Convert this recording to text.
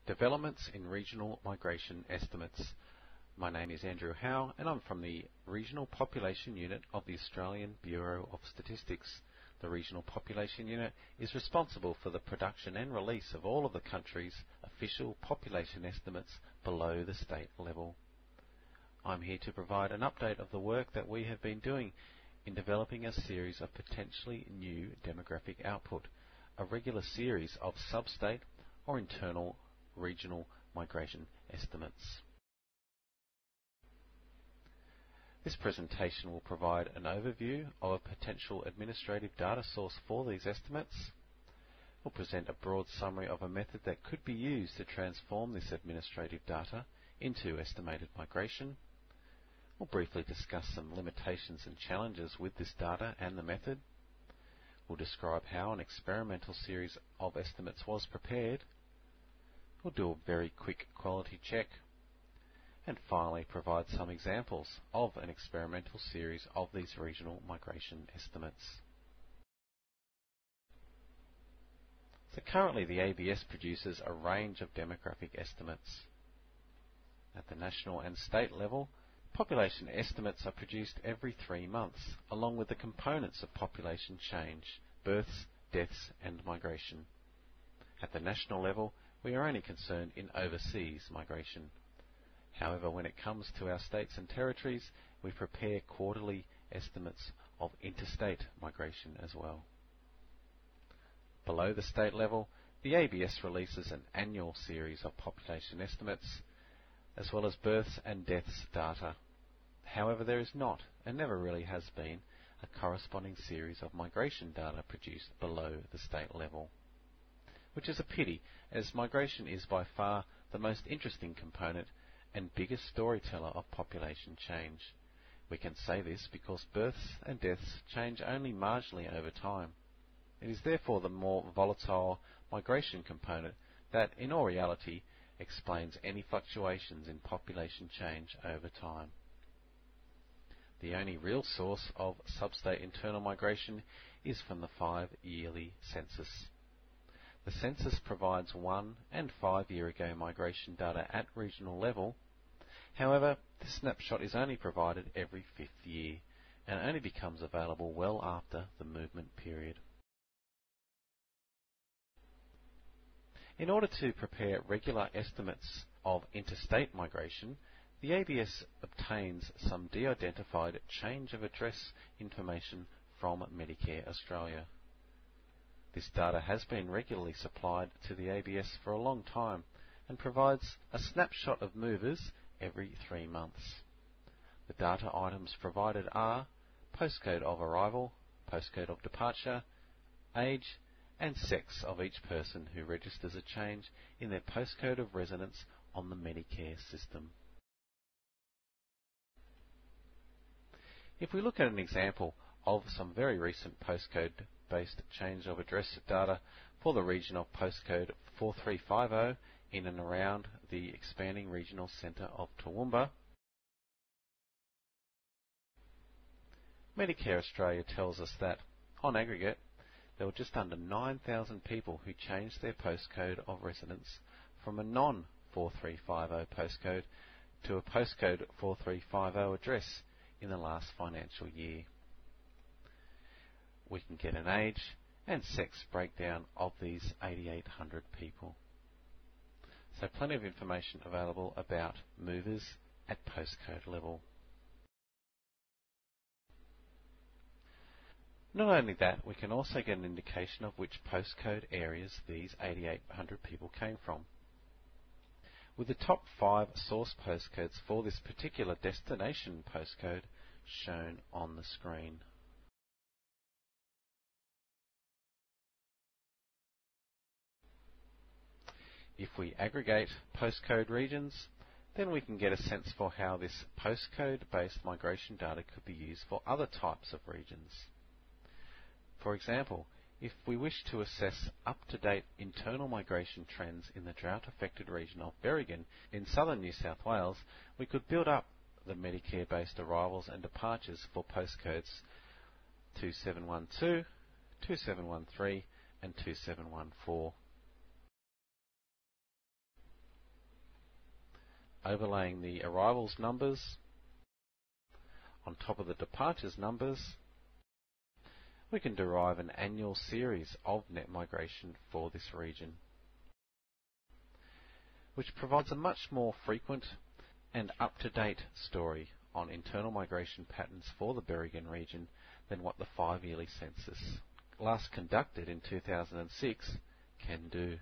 Developments in Regional Migration Estimates. My name is Andrew Howe and I'm from the Regional Population Unit of the Australian Bureau of Statistics. The Regional Population Unit is responsible for the production and release of all of the country's official population estimates below the state level. I'm here to provide an update of the work that we have been doing in developing a series of potentially new demographic output, a regular series of sub-state or internal regional migration estimates. This presentation will provide an overview of a potential administrative data source for these estimates. We'll present a broad summary of a method that could be used to transform this administrative data into estimated migration. We'll briefly discuss some limitations and challenges with this data and the method. We'll describe how an experimental series of estimates was prepared. We'll do a very quick quality check, and finally provide some examples of an experimental series of these regional migration estimates. So currently the ABS produces a range of demographic estimates. At the national and state level, population estimates are produced every 3 months, along with the components of population change, births, deaths and migration. At the national level, we are only concerned in overseas migration. However, when it comes to our states and territories, we prepare quarterly estimates of interstate migration as well. Below the state level, the ABS releases an annual series of population estimates, as well as births and deaths data. However, there is not, and never really has been, a corresponding series of migration data produced below the state level, which is a pity, as migration is by far the most interesting component and biggest storyteller of population change. We can say this because births and deaths change only marginally over time. It is therefore the more volatile migration component that, in all reality, explains any fluctuations in population change over time. The only real source of sub-state internal migration is from the 5-yearly census. The census provides 1 and 5 year ago migration data at regional level. However, this snapshot is only provided every 5th year and only becomes available well after the movement period. In order to prepare regular estimates of interstate migration, the ABS obtains some de-identified change of address information from Medicare Australia. This data has been regularly supplied to the ABS for a long time and provides a snapshot of movers every 3 months. The data items provided are postcode of arrival, postcode of departure, age and sex of each person who registers a change in their postcode of residence on the Medicare system. If we look at an example of some very recent postcode-based change of address data for the region of postcode 4350 in and around the expanding regional centre of Toowoomba, Medicare Australia tells us that, on aggregate, there were just under 9,000 people who changed their postcode of residence from a non-4350 postcode to a postcode 4350 address in the last financial year. We can get an age and sex breakdown of these 8,800 people. So plenty of information available about movers at postcode level. Not only that, we can also get an indication of which postcode areas these 8,800 people came from, with the top 5 source postcodes for this particular destination postcode shown on the screen. If we aggregate postcode regions, then we can get a sense for how this postcode-based migration data could be used for other types of regions. For example, if we wish to assess up-to-date internal migration trends in the drought-affected region of Berrigan in southern New South Wales, we could build up the Medicare-based arrivals and departures for postcodes 2712, 2713 and 2714. overlaying the arrivals numbers on top of the departures numbers, we can derive an annual series of net migration for this region, which provides a much more frequent and up-to-date story on internal migration patterns for the Berrigan region than what the 5-yearly census, last conducted in 2006, can do.